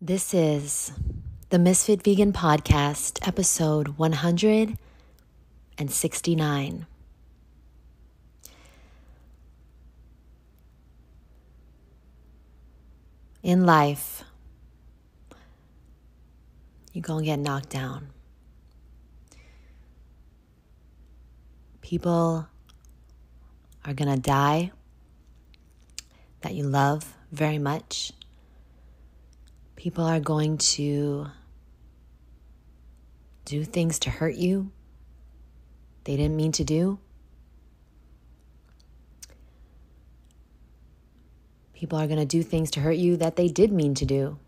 This is the Misfit Vegan Podcast, episode 169. In life, you're going to get knocked down. People are going to die that you love very much. People are going to do things to hurt you they didn't mean to do. People are going to do things to hurt you that they did mean to do.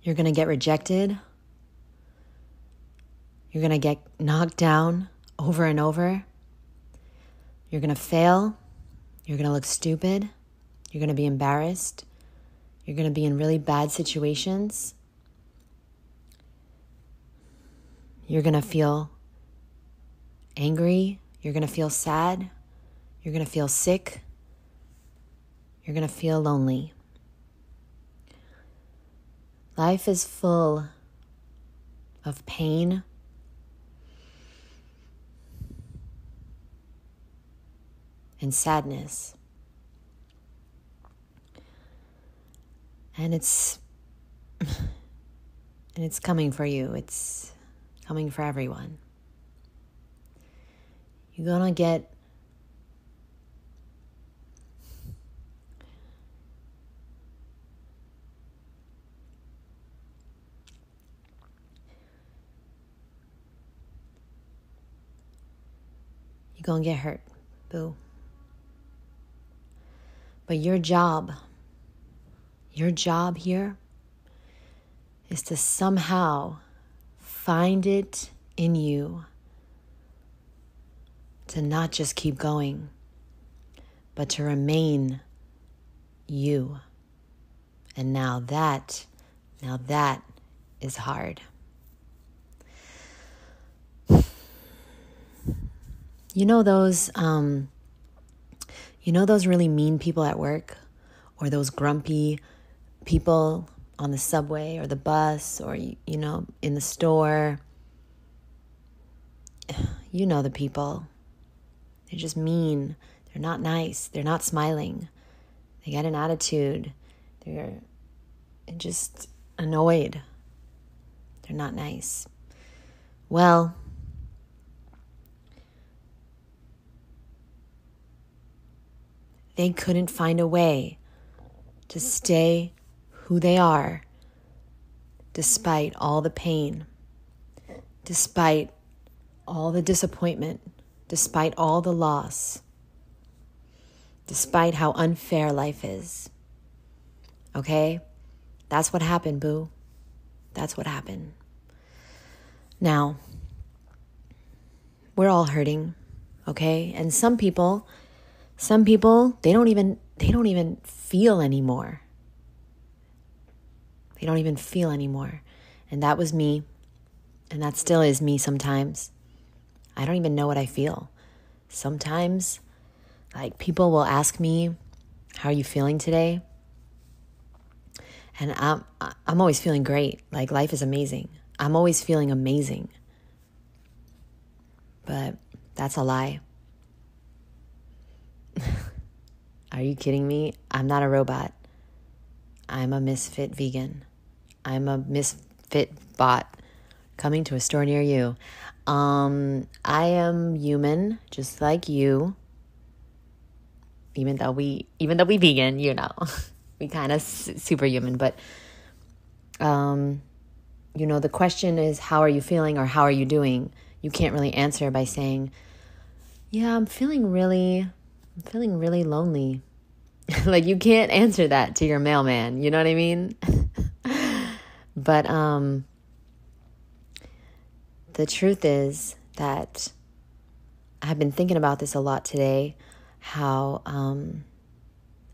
You're going to get rejected. You're going to get knocked down over and over. You're going to fail. You're going to look stupid. You're going to be embarrassed. You're going to be in really bad situations. You're going to feel angry. You're going to feel sad. You're going to feel sick. You're going to feel lonely. Life is full of pain, and sadness. And it's coming for you. It's coming for everyone. You're gonna get hurt, boo. But your job here is to somehow find it in you to not just keep going, but to remain you. And now that is hard. You know those really mean people at work, or those grumpy people on the subway or the bus, or, in the store. You know the people. They're just mean. They're not nice. They're not smiling. They got an attitude. They're just annoyed. They're not nice. Well, they couldn't find a way to stay who they are, despite all the pain, despite all the disappointment, despite all the loss, despite how unfair life is. Okay? That's what happened, boo. That's what happened. Now, we're all hurting, okay? And some people, they don't even feel anymore. They don't even feel anymore. And that was me. And that still is me sometimes. I don't even know what I feel. Sometimes, people will ask me, how are you feeling today? And I'm always feeling great. Life is amazing. I'm always feeling amazing. But that's a lie. Are you kidding me? I'm not a robot. I'm a misfit vegan. I'm a misfit bot coming to a store near you. I am human, just like you. Even though we vegan, we kind of superhuman. But, the question is, how are you feeling or how are you doing? You can't really answer by saying, yeah, I'm feeling really lonely. You can't answer that to your mailman. You know what I mean? But the truth is that I've been thinking about this a lot today, how I'm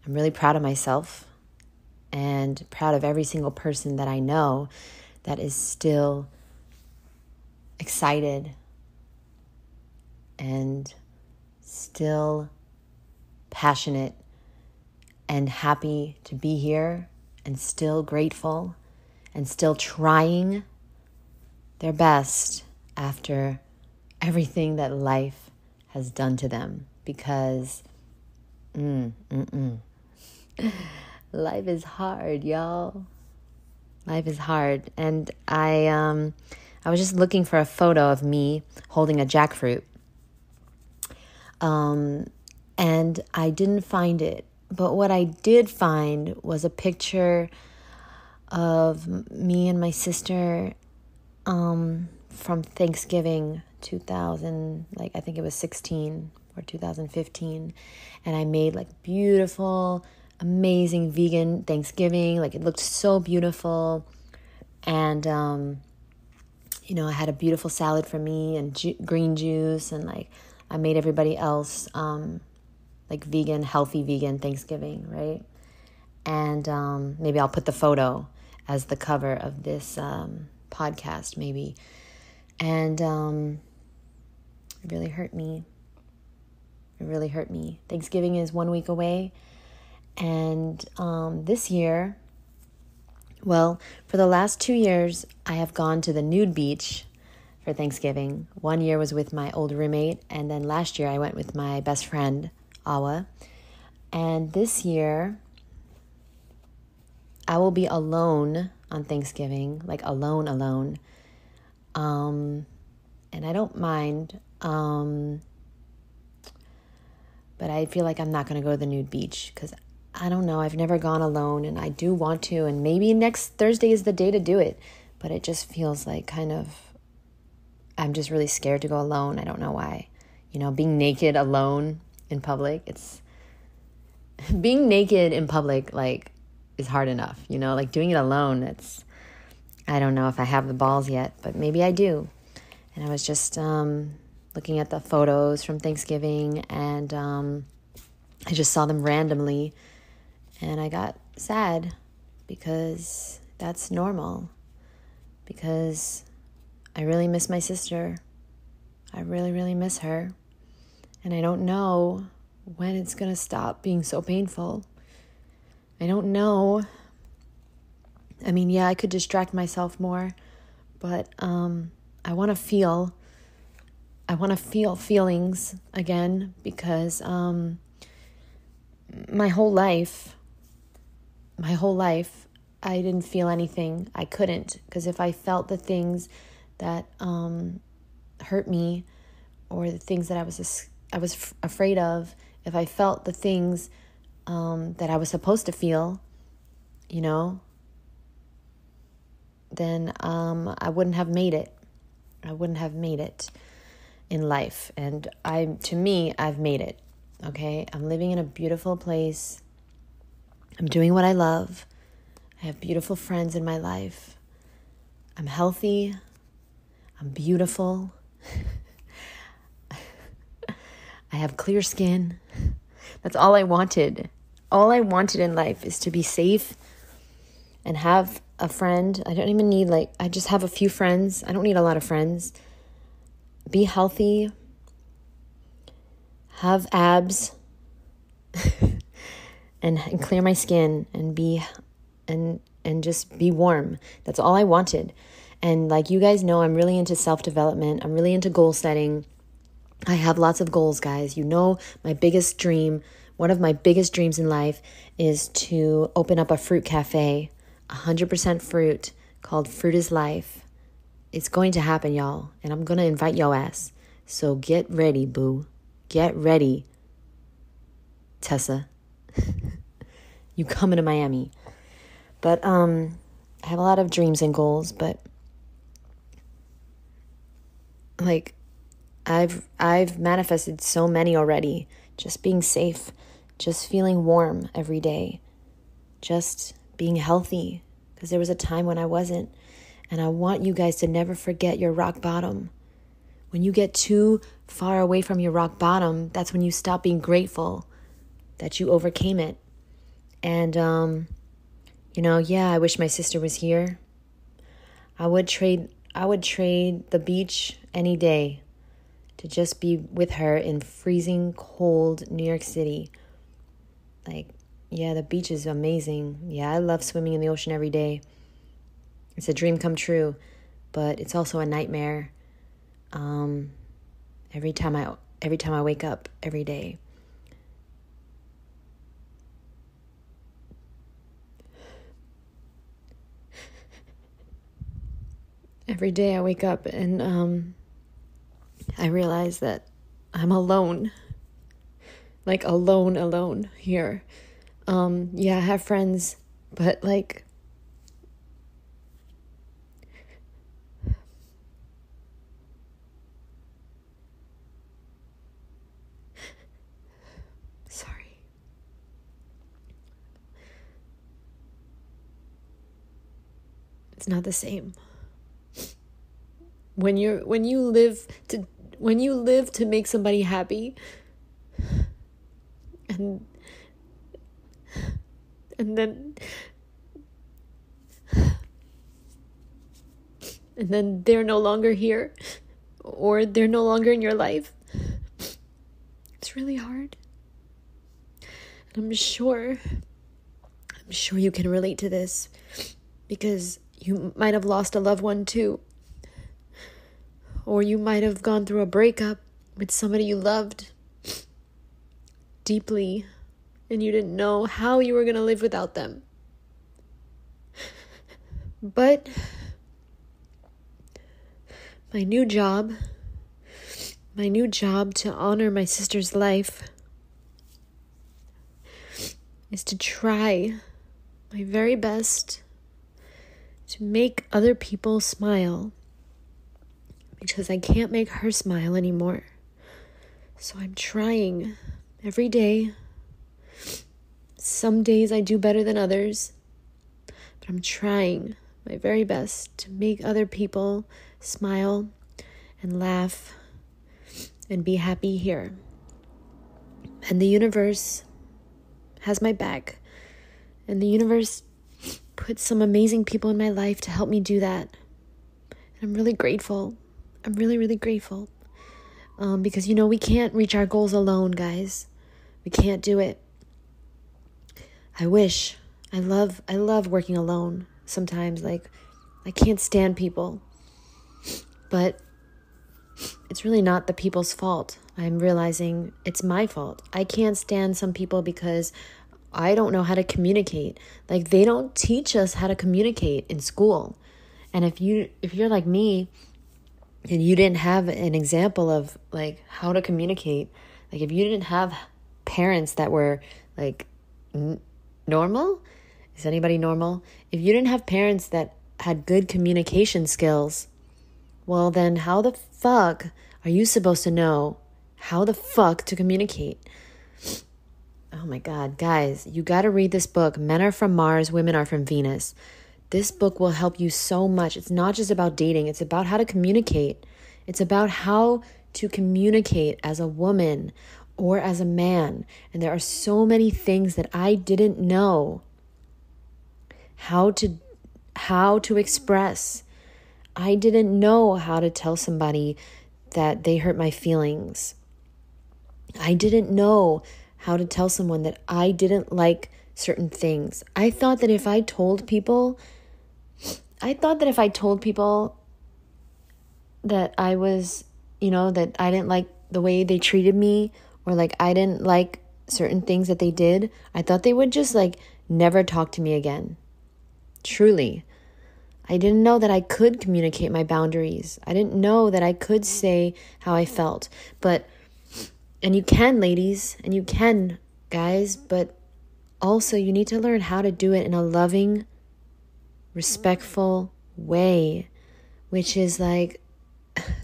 really proud of myself and proud of every single person that I know that is still excited and still passionate and happy to be here and still grateful and still trying their best after everything that life has done to them, because life is hard, y'all. Life is hard. And I was just looking for a photo of me holding a jackfruit. And I didn't find it. But what I did find was a picture of me and my sister from Thanksgiving 2000, I think it was 16 or 2015. And I made beautiful, amazing vegan Thanksgiving. It looked so beautiful. And, I had a beautiful salad for me and green juice. And I made everybody else vegan, healthy vegan Thanksgiving, right? And maybe I'll put the photo as the cover of this podcast, maybe. And it really hurt me. It really hurt me. Thanksgiving is 1 week away. And this year, for the last 2 years, I have gone to the nude beach for Thanksgiving. 1 year was with my old roommate, and then last year I went with my best friend, Awa. And this year, I will be alone on Thanksgiving, alone. And I don't mind, but I feel like I'm not going to go to the nude beach because I don't know. I've never gone alone, and I do want to, and maybe next Thursday is the day to do it. But it just feels I'm just really scared to go alone. I don't know why. Being naked alone in public, being naked in public, is hard enough. Doing it alone, I don't know if I have the balls yet, but maybe I do. And I was just looking at the photos from Thanksgiving, and I just saw them randomly, and I got sad because that's normal, because I really miss my sister. I really, really miss her. And I don't know when it's going to stop being so painful. I don't know. I mean, yeah, I could distract myself more, but I want to feel feelings again, because my whole life, I didn't feel anything. I couldn't, because if I felt the things that hurt me, or the things that I was afraid of, if I felt the things that I was supposed to feel, then I wouldn't have made it. I wouldn't have made it in life. And to me, I've made it. Okay, I'm living in a beautiful place. I'm doing what I love. I have beautiful friends in my life. I'm healthy. I'm beautiful. I have clear skin. That's all I wanted. All I wanted in life is to be safe and have a friend. I don't even need, I just have a few friends. I don't need a lot of friends. Be healthy. Have abs. and clear my skin and just be warm. That's all I wanted. And you guys know, I'm really into self-development. I'm really into goal setting. I have lots of goals, guys. My biggest dream, one of my biggest dreams in life, is to open up a fruit cafe, 100% fruit, called Fruit is Life. It's going to happen, y'all. And I'm going to invite your ass. So get ready, boo. Get ready, Tessa. You coming to Miami. But I have a lot of dreams and goals, but I've manifested so many already. Just being safe, just feeling warm every day, just being healthy, because there was a time when I wasn't. And I want you guys to never forget your rock bottom. When you get too far away from your rock bottom, that's when you stop being grateful that you overcame it. And, I wish my sister was here. I would trade the beach any day to just be with her in freezing cold New York City. Yeah, the beach is amazing. Yeah, I love swimming in the ocean every day. It's a dream come true, but it's also a nightmare. Every time I wake up every day. Every day I wake up and I realize that I'm alone. Like alone here. Yeah, I have friends, but like sorry. It's not the same. When you live to make somebody happy, and then they're no longer here, or they're no longer in your life, it's really hard. And I'm sure you can relate to this, because you might have lost a loved one too. Or you might have gone through a breakup with somebody you loved deeply, and you didn't know how you were going to live without them. But my new job to honor my sister's life is to try my very best to make other people smile, because I can't make her smile anymore. So I'm trying every day. Some days I do better than others, but I'm trying my very best to make other people smile and laugh and be happy here. And the universe has my back. And the universe put some amazing people in my life to help me do that. And I'm really grateful. I'm really, really grateful. Because, we can't reach our goals alone, guys. We can't do it. I wish. I love working alone sometimes. Like, I can't stand people. But it's really not the people's fault. I'm realizing it's my fault. I can't stand some people because I don't know how to communicate. Like, they don't teach us how to communicate in school. And if you're like me, and you didn't have an example of like how to communicate, like if you didn't have parents that were like normal, is anybody normal? If you didn't have parents that had good communication skills, well then how the fuck are you supposed to know how the fuck to communicate? Oh my God, guys, you got to read this book, Men Are From Mars, Women Are From Venus. This book will help you so much. It's not just about dating. It's about how to communicate. It's about how to communicate as a woman or as a man. And there are so many things that I didn't know how to express. I didn't know how to tell somebody that they hurt my feelings. I didn't know how to tell someone that I didn't like certain things. I thought that if I told people that I was, that I didn't like the way they treated me, or like I didn't like certain things that they did, I thought they would just like never talk to me again. Truly. I didn't know that I could communicate my boundaries. I didn't know that I could say how I felt. And you can, ladies, and you can, guys, but also you need to learn how to do it in a loving, respectful way, which is like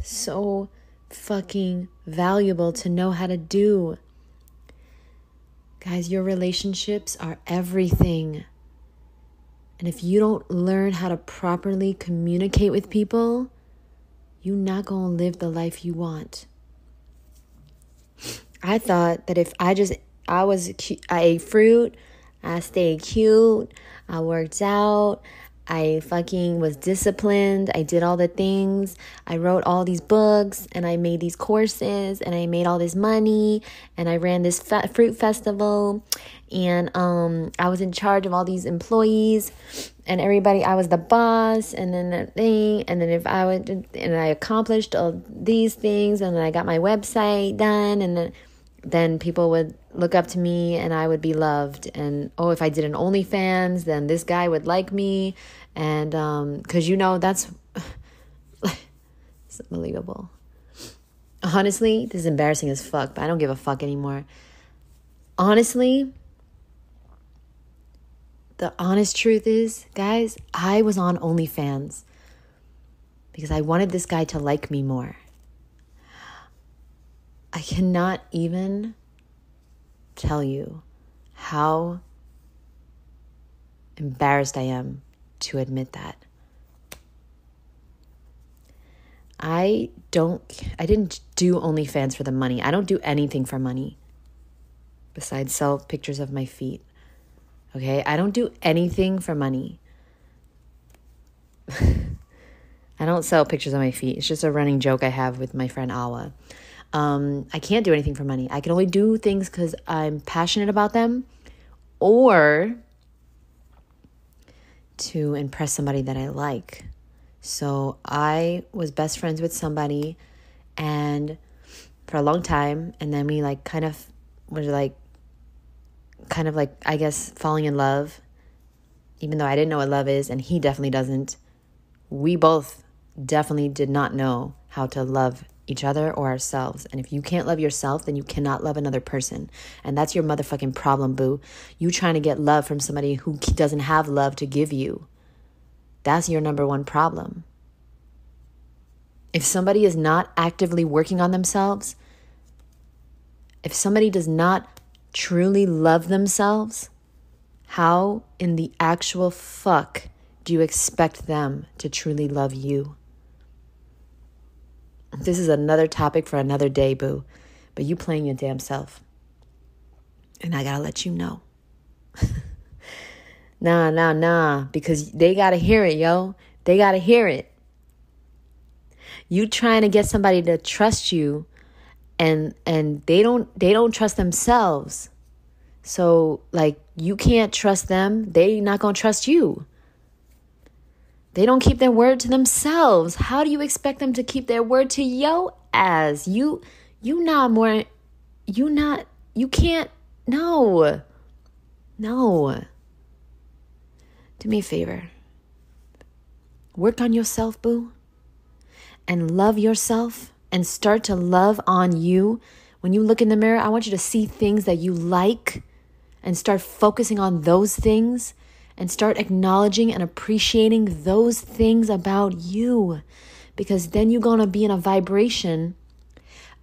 so fucking valuable to know how to do. Guys, your relationships are everything. And if you don't learn how to properly communicate with people, you're not going to live the life you want. I thought that if I ate fruit, I stayed cute, I worked out, I fucking was disciplined. I did all the things. I wrote all these books and I made these courses and I made all this money and I ran this fruit festival and I was in charge of all these employees and everybody. I was the boss and then the thing and then if I would and I accomplished all these things and then I got my website done and then people would look up to me and I would be loved. And, oh, if I did an OnlyFans, then this guy would like me. And, cause that's, it's unbelievable. Honestly, this is embarrassing as fuck, but I don't give a fuck anymore. Honestly, the honest truth is, guys, I was on OnlyFans because I wanted this guy to like me more. I cannot even tell you how embarrassed I am to admit that. I didn't do OnlyFans for the money. I don't do anything for money besides sell pictures of my feet. Okay? I don't do anything for money. I don't sell pictures of my feet. It's just a running joke I have with my friend Awa. I can't do anything for money. I can only do things because I'm passionate about them or to impress somebody that I like. So I was best friends with somebody and for a long time. And then we kind of I guess falling in love, even though I didn't know what love is. And he definitely doesn't. We both definitely did not know how to love each other or ourselves. And if you can't love yourself, then you cannot love another person. And that's your motherfucking problem, boo. You trying to get love from somebody who doesn't have love to give you. That's your number one problem. If somebody is not actively working on themselves, if somebody does not truly love themselves, how in the actual fuck do you expect them to truly love you? This is another topic for another day, boo. But you playing your damn self. And I gotta let you know. Nah. Because they gotta hear it, yo. They gotta hear it. You trying to get somebody to trust you and they don't trust themselves. So you can't trust them. They not gonna trust you. They don't keep their word to themselves. How do you expect them to keep their word to your ass? You can't, no. Do me a favor. Work on yourself, boo. And love yourself and start to love on you. When you look in the mirror, I want you to see things that you like and start focusing on those things. And start acknowledging and appreciating those things about you. Because then you're going to be in a vibration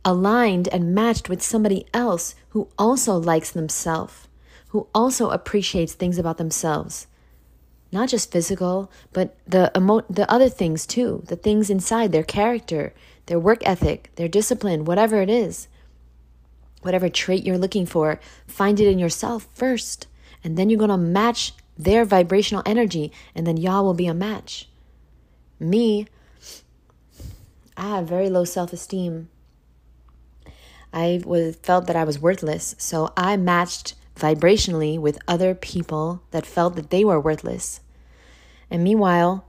aligned and matched with somebody else who also likes themselves, who also appreciates things about themselves. Not just physical, but the other things too. The things inside, their character, their work ethic, their discipline, whatever it is. Whatever trait you're looking for, find it in yourself first. And then you're going to match their vibrational energy, and then y'all will be a match. Me, I have very low self-esteem. I felt that I was worthless, so I matched vibrationally with other people that felt that they were worthless. And meanwhile,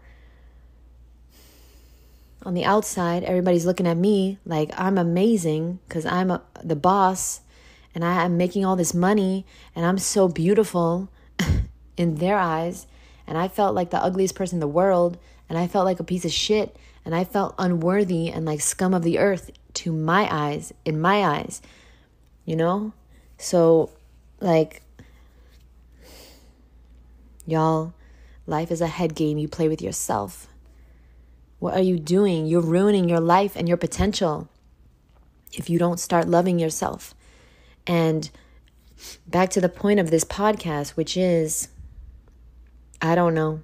on the outside, everybody's looking at me like I'm amazing because I'm the boss, and I'm making all this money, and I'm so beautiful in their eyes, and I felt like the ugliest person in the world, and I felt like a piece of shit, and I felt unworthy and like scum of the earth to my eyes, in my eyes, So, y'all, life is a head game you play with yourself. What are you doing? You're ruining your life and your potential if you don't start loving yourself. And back to the point of this podcast, which is, I don't know,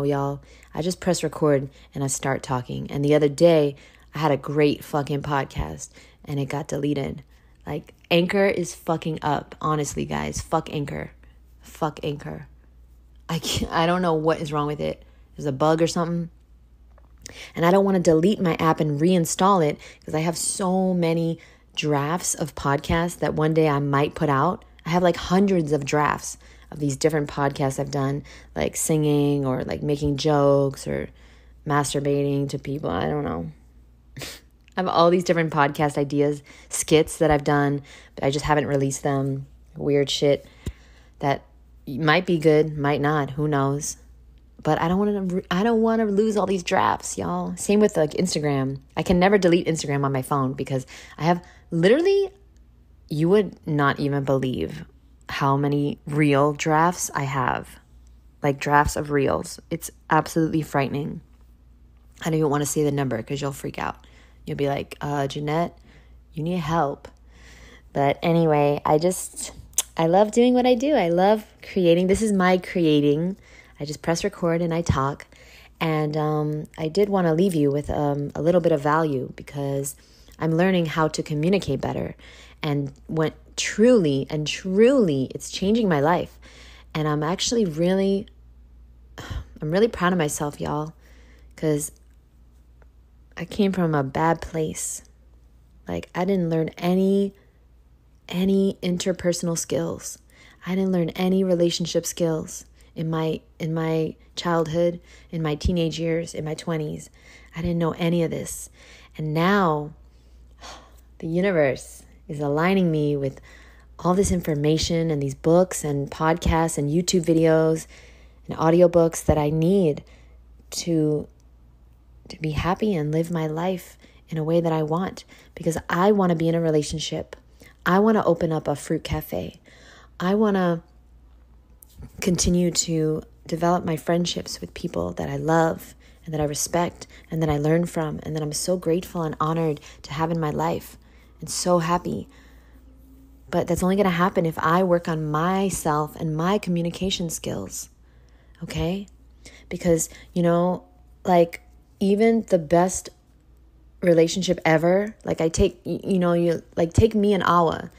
y'all. I just press record and I start talking. And the other day, I had a great fucking podcast and it got deleted. Anchor is fucking up. Honestly, guys, fuck Anchor. I I don't know what is wrong with it. There's a bug or something. And I don't want to delete my app and reinstall it because I have so many drafts of podcasts that one day I might put out. I have like hundreds of drafts of these different podcasts I've done, like singing or like making jokes or masturbating to people. I don't know. I have all these different podcast ideas, skits that I've done, but I just haven't released them. Weird shit that might be good, might not, who knows. But I don't want to lose all these drafts, y'all. Same with like Instagram. I can never delete Instagram on my phone because I have literally, you would not even believe how many reel drafts I have. Like drafts of reels. It's absolutely frightening. I don't even want to say the number because you'll freak out. You'll be like, Jeanette, you need help. But anyway, I love doing what I do. I love creating. This is my creating. I just press record and I talk. And I did want to leave you with a little bit of value because I'm learning how to communicate better. And when truly, it's changing my life. And I'm actually really proud of myself, y'all, because I came from a bad place. Like, I didn't learn any interpersonal skills. I didn't learn any relationship skills in my childhood, in my teenage years, in my 20s. I didn't know any of this. And now the universe is aligning me with all this information and these books and podcasts and YouTube videos and audiobooks that I need to be happy and live my life in a way that I want, because I want to be in a relationship. I want to open up a fruit cafe. I want to continue to develop my friendships with people that I love and that I respect and that I learn from and that I'm so grateful and honored to have in my life and so happy. But that's only going to happen if I work on myself and my communication skills. Okay? Because, like, even the best relationship ever, like take me and Awa,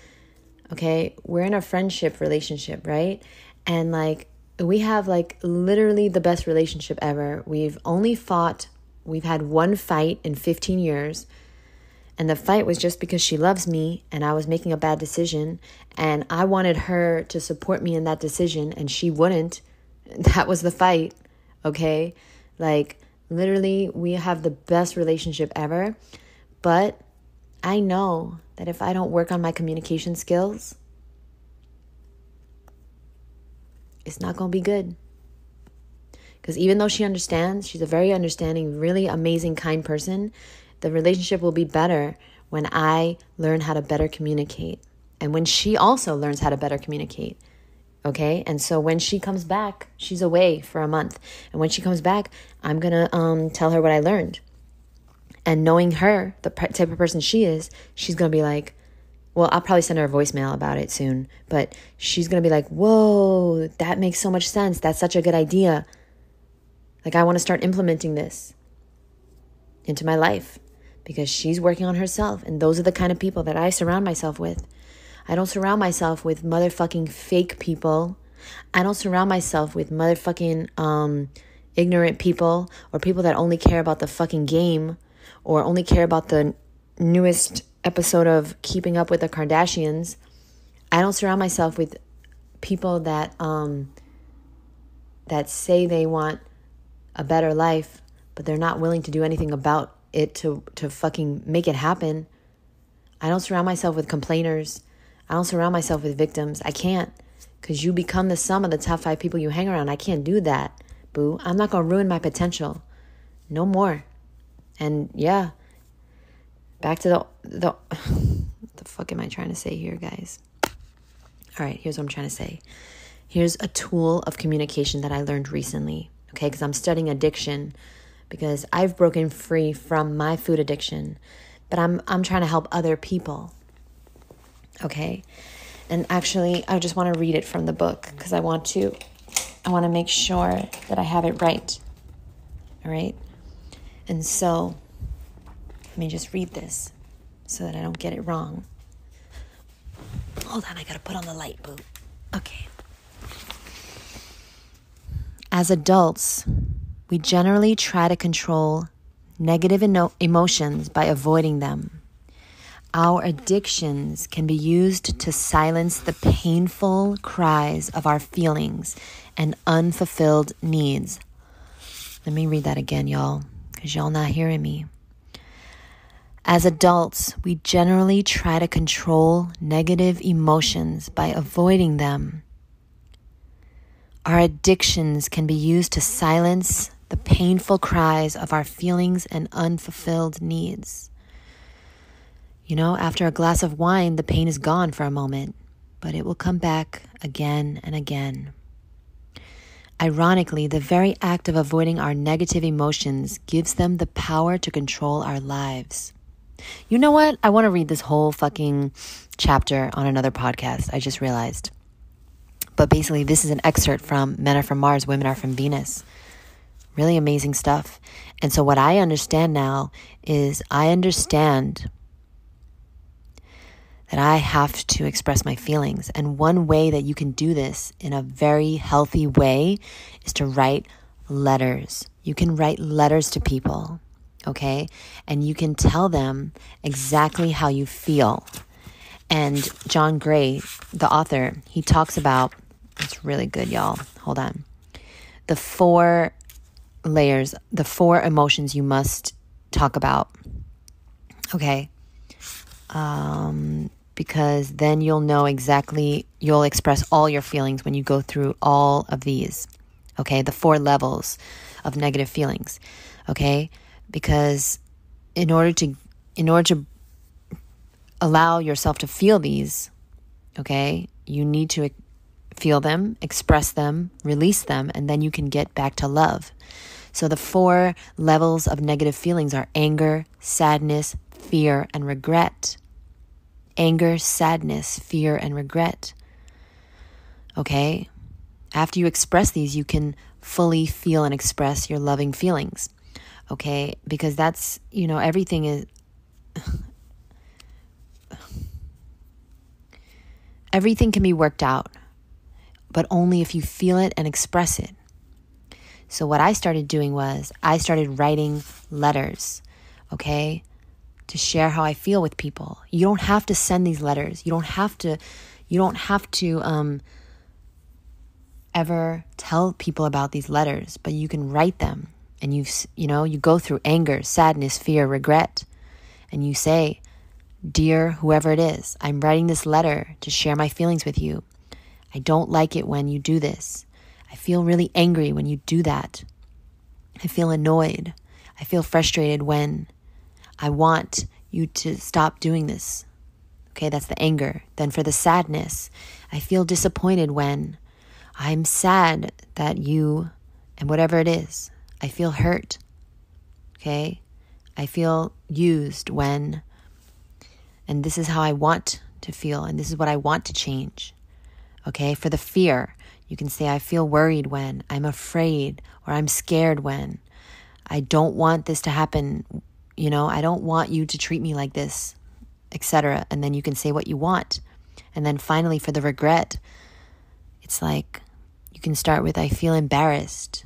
okay? We're in a friendship relationship, right? And like, we have like literally the best relationship ever. We've had one fight in 15 years. And the fight was just because she loves me and I was making a bad decision. And I wanted her to support me in that decision and she wouldn't. That was the fight, okay? Like, literally, we have the best relationship ever. But I know that if I don't work on my communication skills, it's not going to be good. Because even though she understands, she's a very understanding, really amazing, kind person, the relationship will be better when I learn how to better communicate. And when she also learns how to better communicate. Okay? And so when she comes back, she's away for a month. And when she comes back, I'm going to tell her what I learned. And knowing her, the type of person she is, she's going to be like, well, I'll probably send her a voicemail about it soon. But she's going to be like, whoa, that makes so much sense. That's such a good idea. Like, I want to start implementing this into my life because she's working on herself. And those are the kind of people that I surround myself with. I don't surround myself with motherfucking fake people. I don't surround myself with motherfucking ignorant people or people that only care about the fucking game or only care about the newest episode of Keeping Up with the Kardashians. I don't surround myself with people that say they want a better life, but they're not willing to do anything about it to fucking make it happen. I don't surround myself with complainers. I don't surround myself with victims. I can't, because you become the sum of the top 5 people you hang around. I can't do that, boo. I'm not going to ruin my potential. No more. And yeah, back to the what the fuck am I trying to say here, guys? All right, here's what I'm trying to say. Here's a tool of communication that I learned recently, okay? Because I'm studying addiction, because I've broken free from my food addiction, but I'm trying to help other people, okay? And actually, I just want to read it from the book because I want to make sure that I have it right, all right? And so, let me just read this so that I don't get it wrong. Hold on, I gotta put on the light, boo. Okay. As adults, we generally try to control negative emotions by avoiding them. Our addictions can be used to silence the painful cries of our feelings and unfulfilled needs. Let me read that again, y'all, because y'all not hearing me. As adults, we generally try to control negative emotions by avoiding them. Our addictions can be used to silence the painful cries of our feelings and unfulfilled needs. You know, after a glass of wine, the pain is gone for a moment, but it will come back again and again. Ironically, the very act of avoiding our negative emotions gives them the power to control our lives. You know what? I want to read this whole fucking chapter on another podcast. I just realized. But basically, this is an excerpt from Men Are From Mars, Women Are From Venus. Really amazing stuff. And so what I understand now is I understand that I have to express my feelings. And one way that you can do this in a very healthy way is to write letters. You can write letters to people, okay? And you can tell them exactly how you feel. And John Gray, the author, he talks about, it's really good, y'all. Hold on. The 4 layers, the 4 emotions you must talk about, okay? Because then you'll know exactly, you'll express all your feelings when you go through all of these, okay? The 4 levels of negative feelings, okay? Because in order to allow yourself to feel these, okay, you need to feel them, express them, release them, and then you can get back to love. So the 4 levels of negative feelings are anger, sadness, fear, and regret. Anger, sadness, fear, and regret. Okay? After you express these, you can fully feel and express your loving feelings. Okay? Because that's, everything is... everything can be worked out, but only if you feel it and express it. So what I started doing was I started writing letters, okay, to share how I feel with people. You don't have to send these letters. You don't have to ever tell people about these letters, but you can write them. And you go through anger, sadness, fear, regret, and you say, "Dear whoever it is, I'm writing this letter to share my feelings with you. I don't like it when you do this. I feel really angry when you do that. I feel annoyed. I feel frustrated when I want you to stop doing this." Okay, that's the anger. Then for the sadness, I feel disappointed when I'm sad that you, and whatever it is, I feel hurt. Okay, I feel used when, and this is how I want to feel, and this is what I want to change. Okay, for the fear, you can say, I feel worried when, I'm afraid, or I'm scared when, I don't want this to happen, I don't want you to treat me like this, etc. And then you can say what you want. And then finally, for the regret, it's like, you can start with, I feel embarrassed.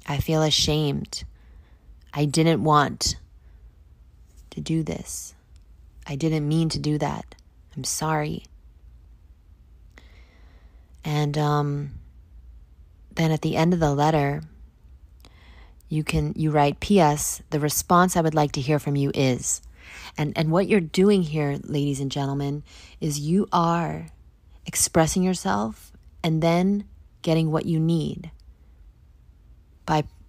I feel ashamed. I didn't want to do this. I didn't mean to do that. I'm sorry. And then at the end of the letter, you write, P.S. The response I would like to hear from you is, and what you're doing here, ladies and gentlemen, is you are expressing yourself and then getting what you need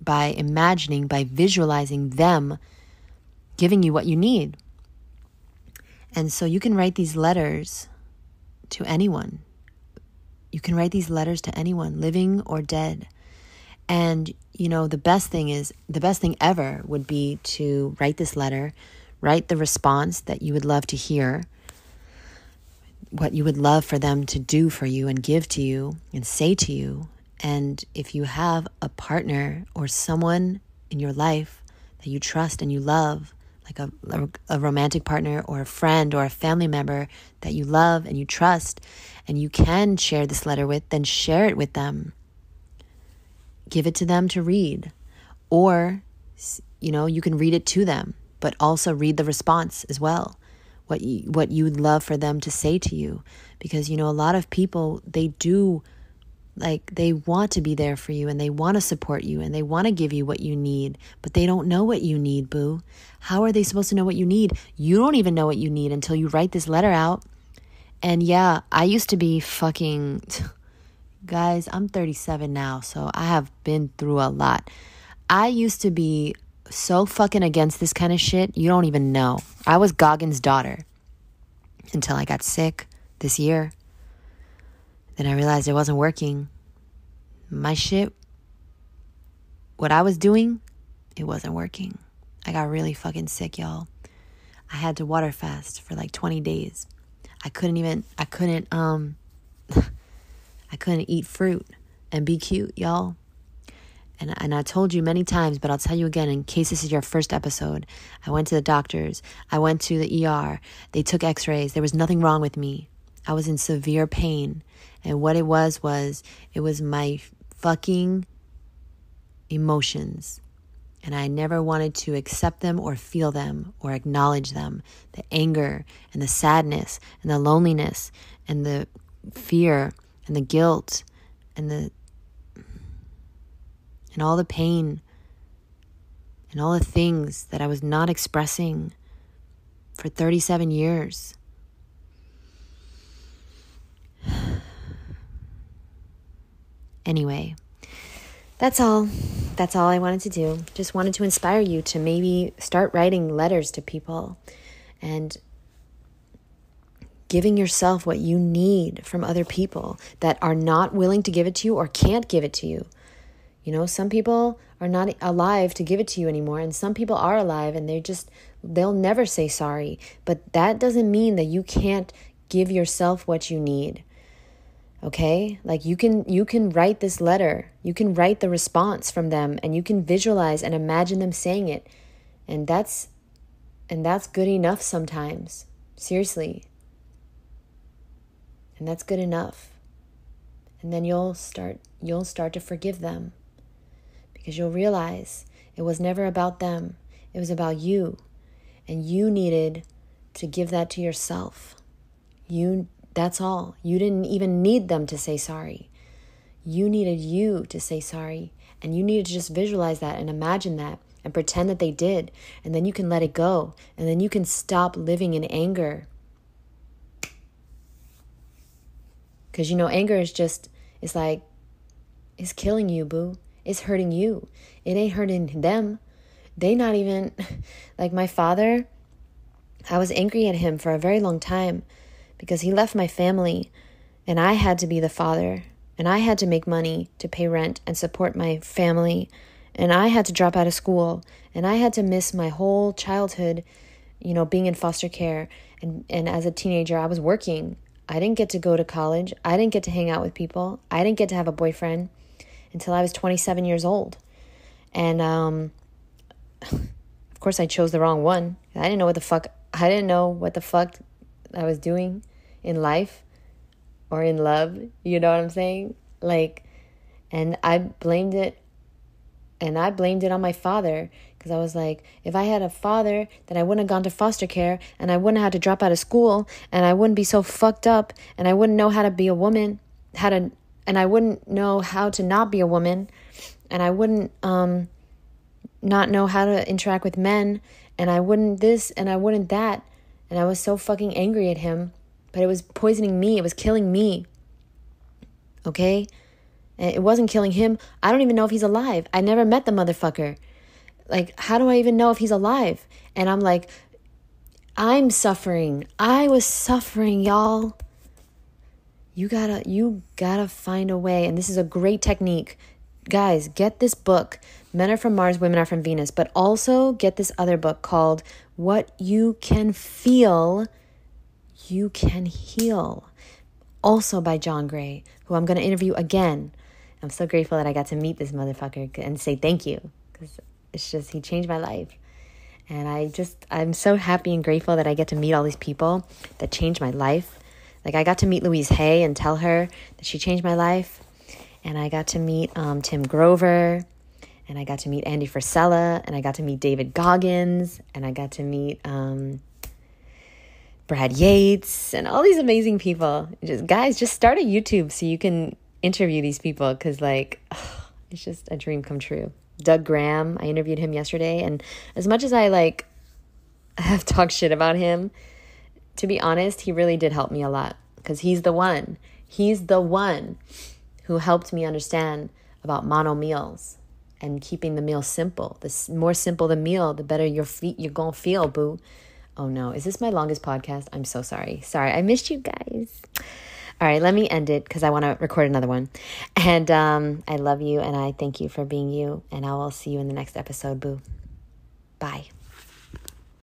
by imagining, by visualizing them giving you what you need. And so you can write these letters to anyone. You can write these letters to anyone, living or dead. And, the best thing ever would be to write this letter, write the response that you would love to hear, what you would love for them to do for you and give to you and say to you. And if you have a partner or someone in your life that you trust and you love, like a romantic partner or a friend or a family member that you love and you trust, and you can share this letter with, then share it with them. give it to them to read. Or, you can read it to them, but also read the response as well. What you'd love for them to say to you. Because, a lot of people, they want to be there for you, and they want to support you, and they want to give you what you need, but they don't know what you need, boo. How are they supposed to know what you need? You don't even know what you need until you write this letter out. And yeah, I used to be fucking... Guys, I'm 37 now, so I have been through a lot. I used to be so fucking against this kind of shit, you don't even know. I was Goggins' daughter until I got sick this year. Then I realized it wasn't working. My shit, what I was doing, it wasn't working. I got really fucking sick, y'all. I had to water fast for like 20 days. I couldn't eat fruit and be cute, y'all. And I told you many times, but I'll tell you again in case this is your first episode. I went to the doctors. I went to the ER. They took x-rays. There was nothing wrong with me. I was in severe pain. And what it was it was my fucking emotions. And I never wanted to accept them or feel them or acknowledge them. The anger and the sadness and the loneliness and the fear and the guilt and all the pain and all the things that I was not expressing for 37 years. Anyway, that's all I wanted to do. Just wanted to inspire you to maybe start writing letters to people and giving yourself what you need from other people that are not willing to give it to you or can't give it to you. Some people are not alive to give it to you anymore, and some people are alive and they'll never say sorry. But that doesn't mean that you can't give yourself what you need. Okay? Like you can write this letter. You can write the response from them, and you can visualize and imagine them saying it. And that's good enough sometimes. Seriously. And that's good enough. And then you'll start to forgive them. Because you'll realize it was never about them. It was about you. And you needed to give that to yourself. That's all. You didn't even need them to say sorry. You needed you to say sorry. And you needed to just visualize that and imagine that and pretend that they did. And then you can let it go. And then you can stop living in anger. Because, anger is it's killing you, boo. It's hurting you. It ain't hurting them. They not even, like my father, I was angry at him for a very long time because he left my family and I had to be the father and I had to make money to pay rent and support my family and I had to drop out of school and I had to miss my whole childhood, being in foster care and as a teenager I was working. I didn't get to go to college. I didn't get to hang out with people. I didn't get to have a boyfriend until I was 27 years old. And of course I chose the wrong one. I didn't know what the fuck I was doing in life or in love. You know what I'm saying? And I blamed it on my father because I was like, if I had a father, then I wouldn't have gone to foster care and I wouldn't have had to drop out of school and I wouldn't be so fucked up and I wouldn't know how to be a woman, and I wouldn't know how to not be a woman, and I wouldn't not know how to interact with men, and I wouldn't this, and I wouldn't that. And I was so fucking angry at him, but it was poisoning me. It was killing me. Okay? And it wasn't killing him. I don't even know if he's alive. I never met the motherfucker. How do I even know if he's alive? And I'm like, I'm suffering. I was suffering, y'all. You gotta find a way. And this is a great technique. Guys, get this book, Men Are From Mars, Women Are From Venus, but also get this other book called What You Can Feel, You Can Heal. Also by John Gray, who I'm going to interview again. I'm so grateful that I got to meet this motherfucker and say thank you. Because he changed my life. And I'm so happy and grateful that I get to meet all these people that changed my life. I got to meet Louise Hay and tell her that she changed my life. And I got to meet Tim Grover, and I got to meet Andy Frisella, and I got to meet David Goggins, and I got to meet Brad Yates, and all these amazing people. Guys, just start a YouTube so you can interview these people, because it's just a dream come true. Doug Graham, I interviewed him yesterday, and as much as I have talked shit about him, to be honest, he really did help me a lot, because he's the one who helped me understand about mono meals and keeping the meal simple. The more simple the meal, the better you're gonna feel, boo. Oh no, is this my longest podcast? I'm so sorry. Sorry, I missed you guys. All right, let me end it because I want to record another one. And I love you, and I thank you for being you, and I will see you in the next episode, boo. Bye.